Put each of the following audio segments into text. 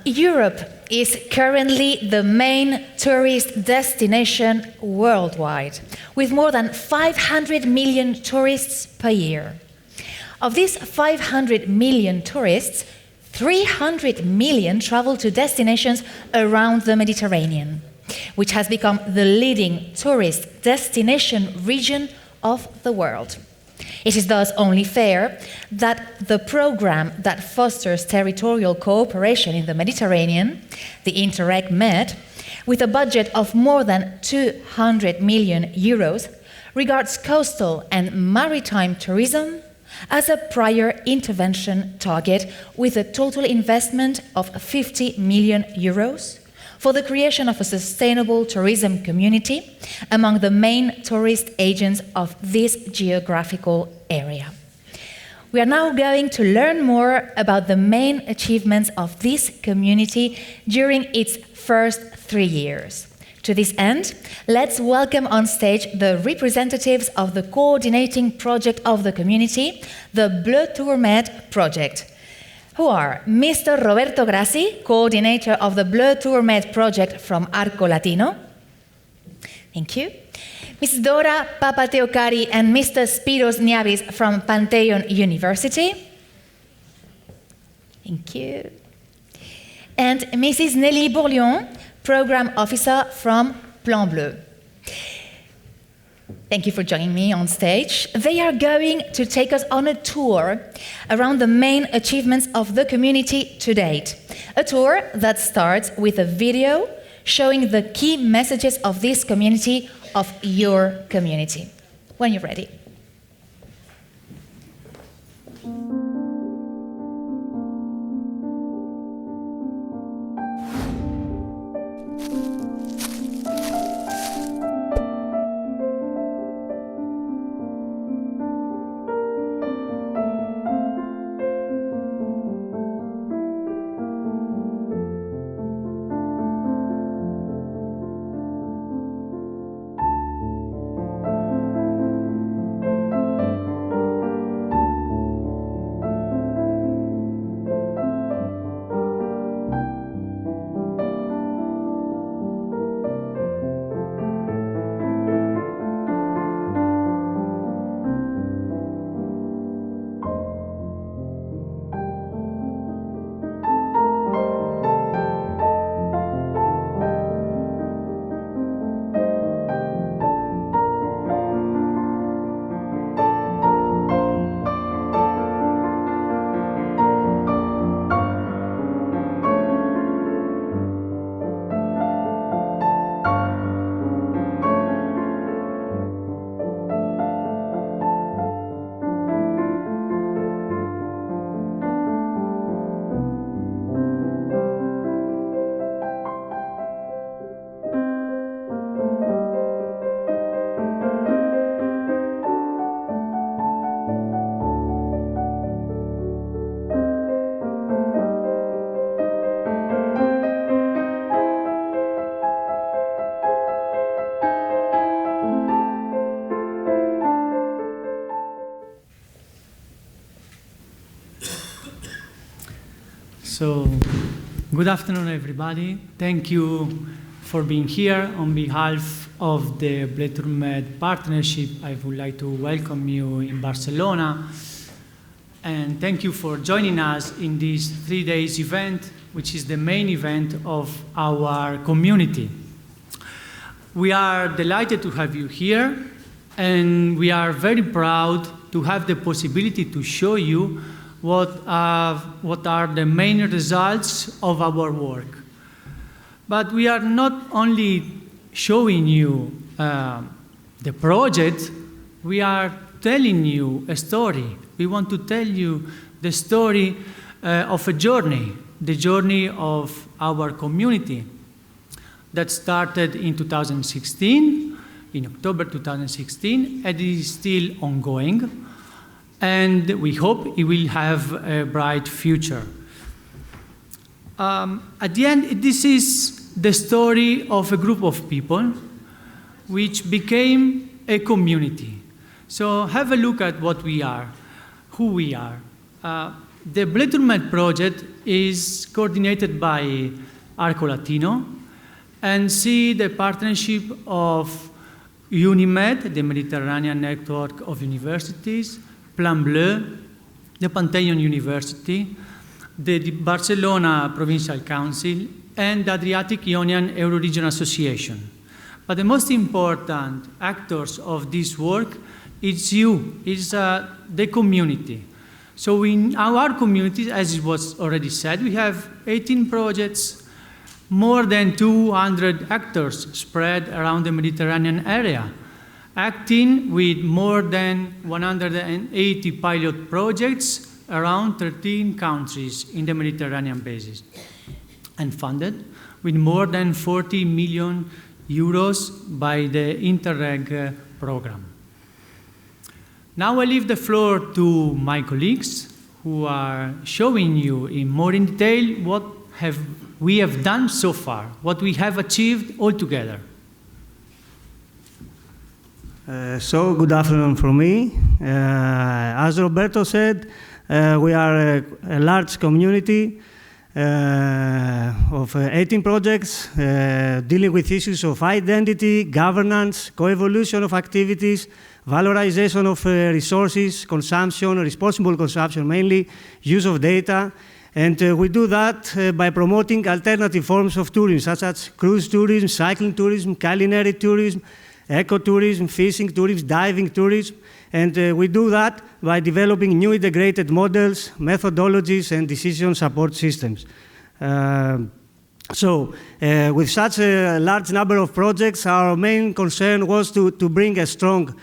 Europe is currently the main tourist destination worldwide, with more than 500 million tourists per year. Of these 500 million tourists, 300 million travel to destinations around the Mediterranean, which has become the leading tourist destination region of the world. It is thus only fair that the program that fosters territorial cooperation in the Mediterranean, the Interreg-Med, with a budget of more than 200 million euros, regards coastal and maritime tourism as a prior intervention target with a total investment of 50 million euros for the creation of a sustainable tourism community among the main tourist agents of this geographical area. We are now going to learn more about the main achievements of this community during its first 3 years. To this end, let's welcome on stage the representatives of the coordinating project of the community, the Bleu Med project, who are Mr. Roberto Grassi, coordinator of the Bleu Med project from Arco Latino. Thank you. Mrs. Dora Papatheochari and Mr. Spyros Niavis from Panteion University. Thank you. And Mrs. Nelly Bourlion, Program Officer from Bleu. Thank you for joining me on stage. They are going to take us on a tour around the main achievements of the community to date. A tour that starts with a video showing the key messages of this community, of your community. When you're ready. So, good afternoon, everybody. Thank you for being here. On behalf of the Bleu Med partnership, I would like to welcome you in Barcelona. And thank you for joining us in this 3 days event, which is the main event of our community. We are delighted to have you here, and we are very proud to have the possibility to show you what are the main results of our work. But we are not only showing you the project, we are telling you a story. We want to tell you the story of a journey, the journey of our community that started in 2016, in October 2016, and is still ongoing. And we hope it will have a bright future. At the end, this is the story of a group of people which became a community. So have a look at what we are, who we are. The Bleu project is coordinated by Arco Latino and see the partnership of UNIMED, the Mediterranean Network of Universities, Plan Bleu, the Panteion University, the Barcelona Provincial Council, and the Adriatic-Ionian Euroregion Association. But the most important actors of this work is the community. So in our community, as it was already said, we have 18 projects, more than 200 actors spread around the Mediterranean area, acting with more than 180 pilot projects around 13 countries in the Mediterranean basin, and funded with more than 40 million euros by the Interreg program. Now I leave the floor to my colleagues who are showing you in more in detail what we have done so far, what we have achieved all together. So good afternoon from me. As Roberto said, we are a large community of 18 projects dealing with issues of identity, governance, co-evolution of activities, valorization of resources, consumption, responsible consumption mainly, use of data. And we do that by promoting alternative forms of tourism, such as cruise tourism, cycling tourism, culinary tourism, ecotourism, fishing tourism, diving tourism. And we do that by developing new integrated models, methodologies, and decision support systems. With such a large number of projects, our main concern was to bring a strong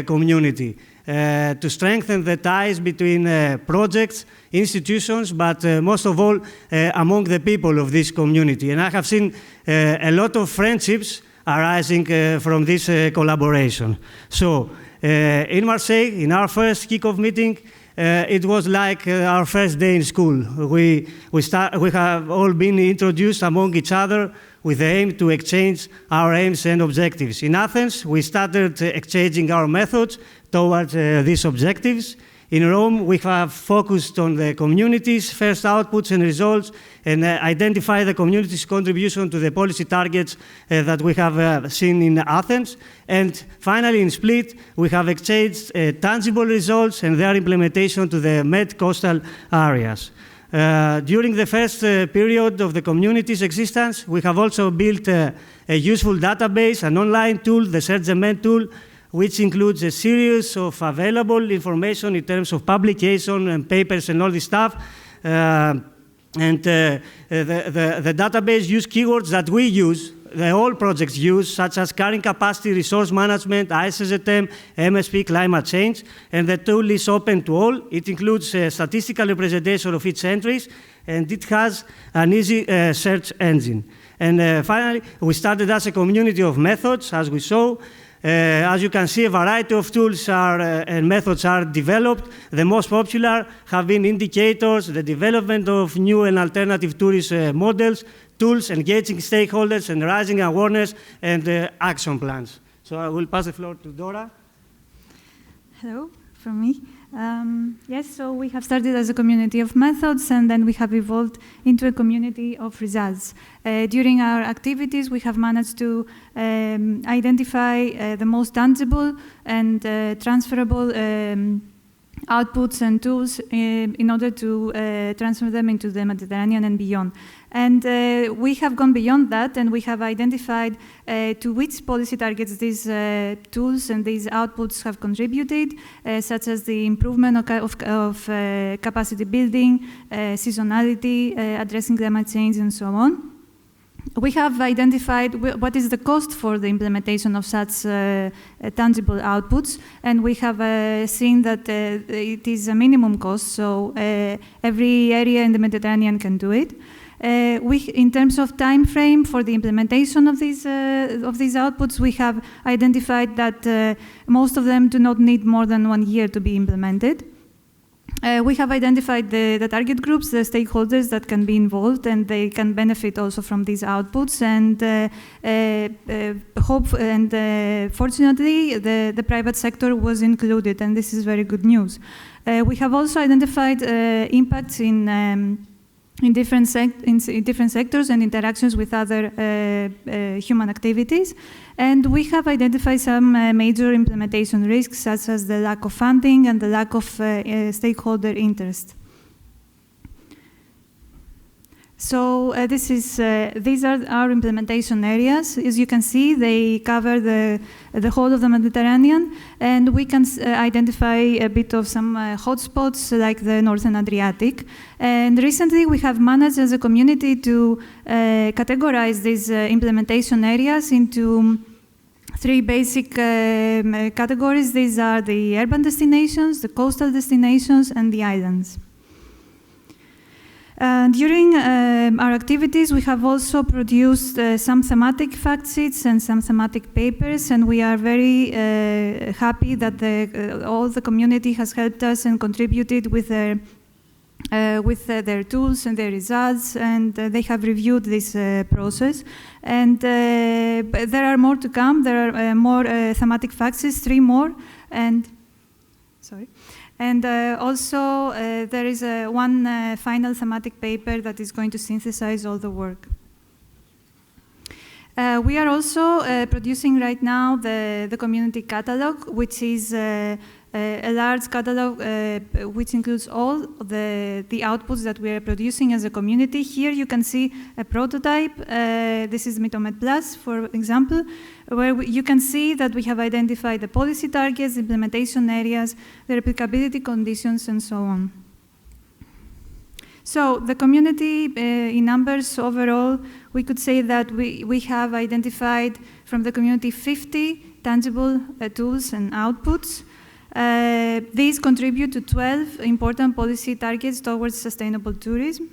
community, to strengthen the ties between projects, institutions, but most of all among the people of this community. And I have seen a lot of friendships arising from this collaboration. So in Marseille, in our first kickoff meeting, it was like our first day in school. We have all been introduced among each other with the aim to exchange our aims and objectives. In Athens, we started exchanging our methods towards these objectives. In Rome, we have focused on the community's first outputs and results and identify the community's contribution to the policy targets that we have seen in Athens. And finally, in Split, we have exchanged tangible results and their implementation to the Med coastal areas. During the first period of the community's existence, we have also built a useful database, an online tool, the Search the Med tool, which includes a series of available information in terms of publication and papers and all this stuff. The database uses keywords that we use, all projects use, such as carrying capacity, resource management, ISSM, MSP, climate change, and the tool is open to all. It includes a statistical representation of each entries, and it has an easy search engine. And finally, we started as a community of methods, as we saw. As you can see, a variety of tools and methods are developed. The most popular have been indicators, the development of new and alternative tourist models, tools, engaging stakeholders, and raising awareness, and action plans. So I will pass the floor to Dora. Hello, from me. Yes, so we have started as a community of methods, and then we have evolved into a community of results. During our activities, we have managed to identify the most tangible and transferable outputs and tools in order to transfer them into the Mediterranean and beyond. And we have gone beyond that, and we have identified to which policy targets these tools and these outputs have contributed, such as the improvement of capacity building, seasonality, addressing climate change, and so on. We have identified what is the cost for the implementation of such tangible outputs, and we have seen that it is a minimum cost, so every area in the Mediterranean can do it. In terms of time frame for the implementation of these outputs, we have identified that most of them do not need more than 1 year to be implemented. We have identified the target groups, the stakeholders that can be involved, and they can benefit also from these outputs. And fortunately, the private sector was included, and this is very good news. We have also identified impacts in different sectors and interactions with other human activities. And we have identified some major implementation risks, such as the lack of funding and the lack of stakeholder interest. So these are our implementation areas. As you can see, they cover the whole of the Mediterranean, and we can identify a bit of some hotspots like the Northern Adriatic. And recently, we have managed as a community to categorize these implementation areas into three basic categories. These are the urban destinations, the coastal destinations, and the islands. During our activities, we have also produced some thematic fact sheets and some thematic papers, and we are very happy that all the community has helped us and contributed with their tools and their results, and they have reviewed this process. And there are more to come. There are more thematic fact sheets, 3 more, and sorry. And also, there is one final thematic paper that is going to synthesize all the work. We are also producing right now the community catalog, which is a large catalog which includes all the outputs that we are producing as a community. Here you can see a prototype. This is Mitomed Plus, for example, where you can see that we have identified the policy targets, implementation areas, the replicability conditions, and so on. So the community in numbers overall, we could say that we have identified from the community 50 tangible tools and outputs. These contribute to 12 important policy targets towards sustainable tourism.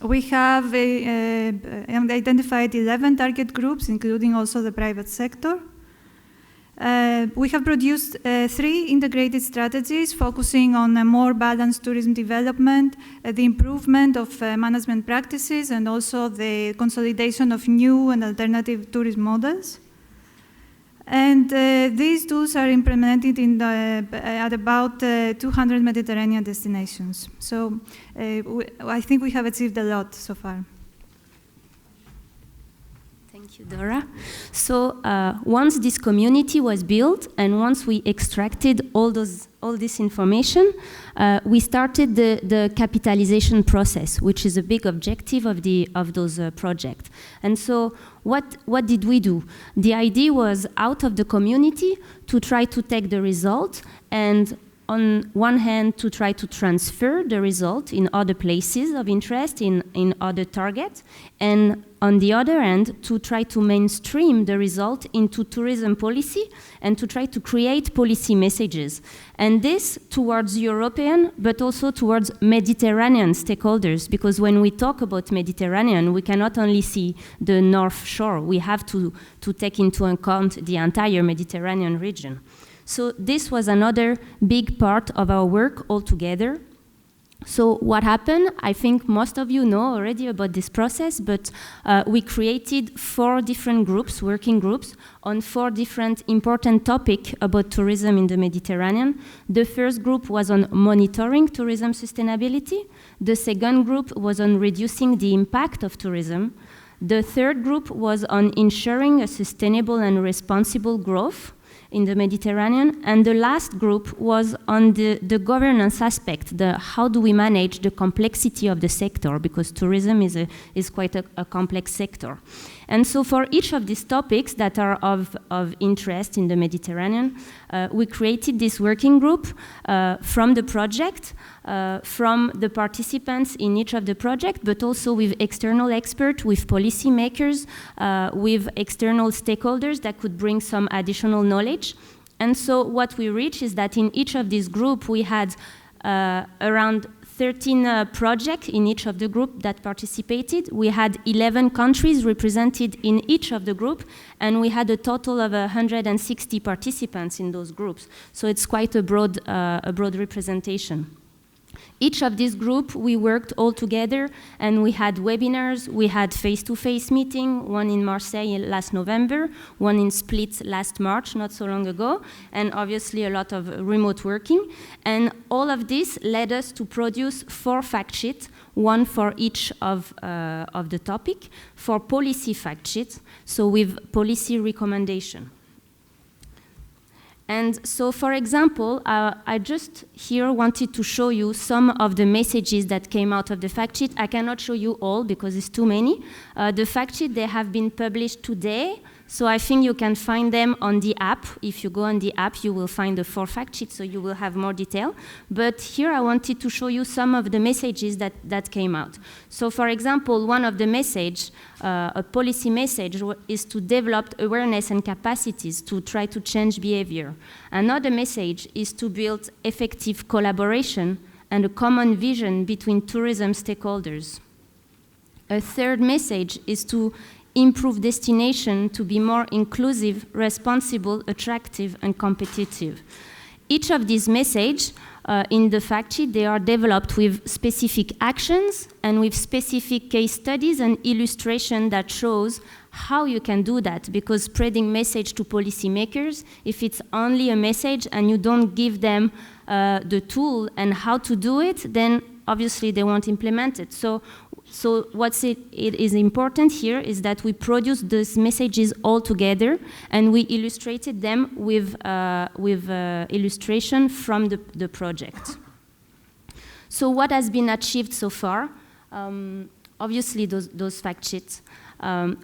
We have identified 11 target groups, including also the private sector. We have produced 3 integrated strategies focusing on a more balanced tourism development, the improvement of management practices, and also the consolidation of new and alternative tourism models. And these tools are implemented at about 200 Mediterranean destinations. So I think we have achieved a lot so far. Thank you, Dora. So once this community was built and once we extracted all this information, we started the capitalization process, which is a big objective of those projects. And so what did we do? The idea was out of the community to try to take the result and on one hand to try to transfer the result in other places of interest, in other targets, and on the other hand to try to mainstream the result into tourism policy and to try to create policy messages. And this towards European, but also towards Mediterranean stakeholders, because when we talk about Mediterranean, we cannot only see the North Shore, we have to take into account the entire Mediterranean region. So this was another big part of our work altogether. So what happened, I think most of you know already about this process, but we created 4 different groups, working groups, on 4 different important topics about tourism in the Mediterranean. The first group was on monitoring tourism sustainability. The second group was on reducing the impact of tourism. The third group was on ensuring a sustainable and responsible growth in the Mediterranean, and the last group was on the governance aspect, how do we manage the complexity of the sector, because tourism is quite a complex sector. And so for each of these topics that are of interest in the Mediterranean, we created this working group from the project, from the participants in each of the projects, but also with external experts, with policymakers, with external stakeholders that could bring some additional knowledge. And so what we reached is that in each of these groups, we had around 13 projects in each of the group that participated. We had 11 countries represented in each of the group, and we had a total of 160 participants in those groups. So it's quite a broad representation. Each of these groups, we worked all together, and we had webinars, we had face-to-face meeting, one in Marseille last November, one in Split last March, not so long ago, and obviously a lot of remote working. And all of this led us to produce 4 fact sheets, one for each of the topic, 4 policy fact sheets, so with policy recommendation. And so, for example, I just here wanted to show you some of the messages that came out of the fact sheet. I cannot show you all because it's too many. The fact sheet, they have been published today, so I think you can find them on the app. If you go on the app, you will find the 4 fact sheets, so you will have more detail. But here I wanted to show you some of the messages that came out. So, for example, one of the message, a policy message, is to develop awareness and capacities to try to change behavior. Another message is to build effective collaboration and a common vision between tourism stakeholders. A third message is to improve destination to be more inclusive, responsible, attractive, and competitive. Each of these messages in the fact sheet, they are developed with specific actions and with specific case studies and illustration that shows how you can do that, because spreading message to policymakers, if it's only a message and you don't give them the tool and how to do it, then obviously they won't implement it. So it is important here is that we produce these messages all together and we illustrated them with illustration from the project. So what has been achieved so far? Obviously those fact sheets.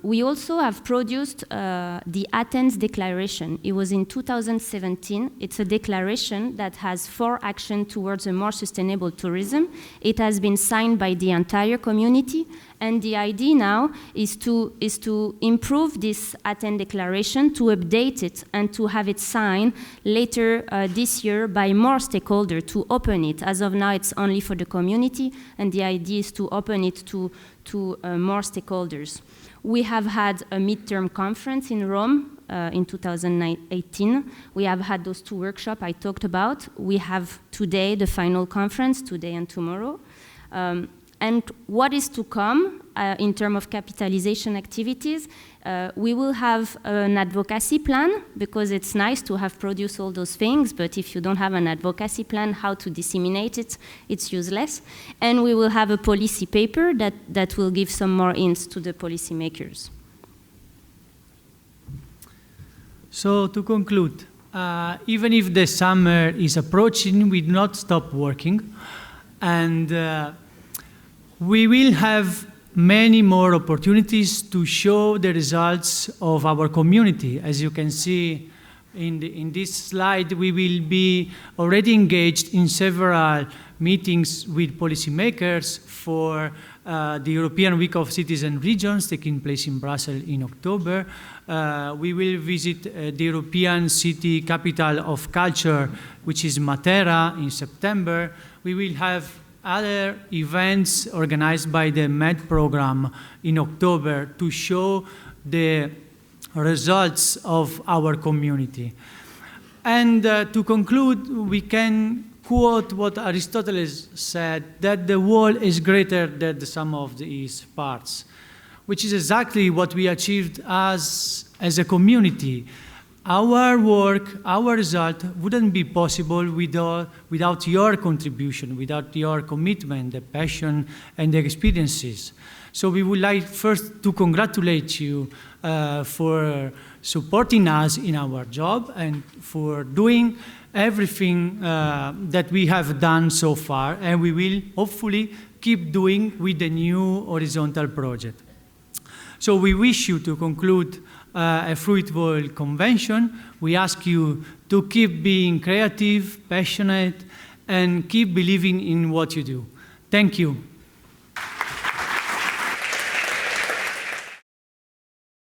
We also have produced the Athens Declaration. It was in 2017. It's a declaration that has 4 actions towards a more sustainable tourism. It has been signed by the entire community, and the idea now is to improve this Athens Declaration, to update it, and to have it signed later this year by more stakeholders, to open it. As of now, it's only for the community, and the idea is to open it to more stakeholders. We have had a midterm conference in Rome in 2018. We have had those 2 workshops I talked about. We have today the final conference, today and tomorrow. And what is to come in terms of capitalization activities? We will have an advocacy plan, because it's nice to have produced all those things, but if you don't have an advocacy plan, how to disseminate it, it's useless. And we will have a policy paper that will give some more hints to the policymakers. So to conclude, even if the summer is approaching, we do not stop working. And we will have many more opportunities to show the results of our community. As you can see in this slide, we will be already engaged in several meetings with policymakers for the European Week of Cities and Regions taking place in Brussels in October. We will visit the European City Capital of Culture, which is Matera, in September. We will have other events organized by the MED program in October to show the results of our community. And to conclude, we can quote what Aristotle said, that the whole is greater than the sum of its parts, which is exactly what we achieved as a community. Our work, our result wouldn't be possible without your contribution, without your commitment, the passion, and the experiences. So we would like first to congratulate you for supporting us in our job and for doing everything that we have done so far, and we will hopefully keep doing with the new horizontal project. So we wish you to conclude a fruitful convention. We ask you to keep being creative, passionate, and keep believing in what you do. Thank you.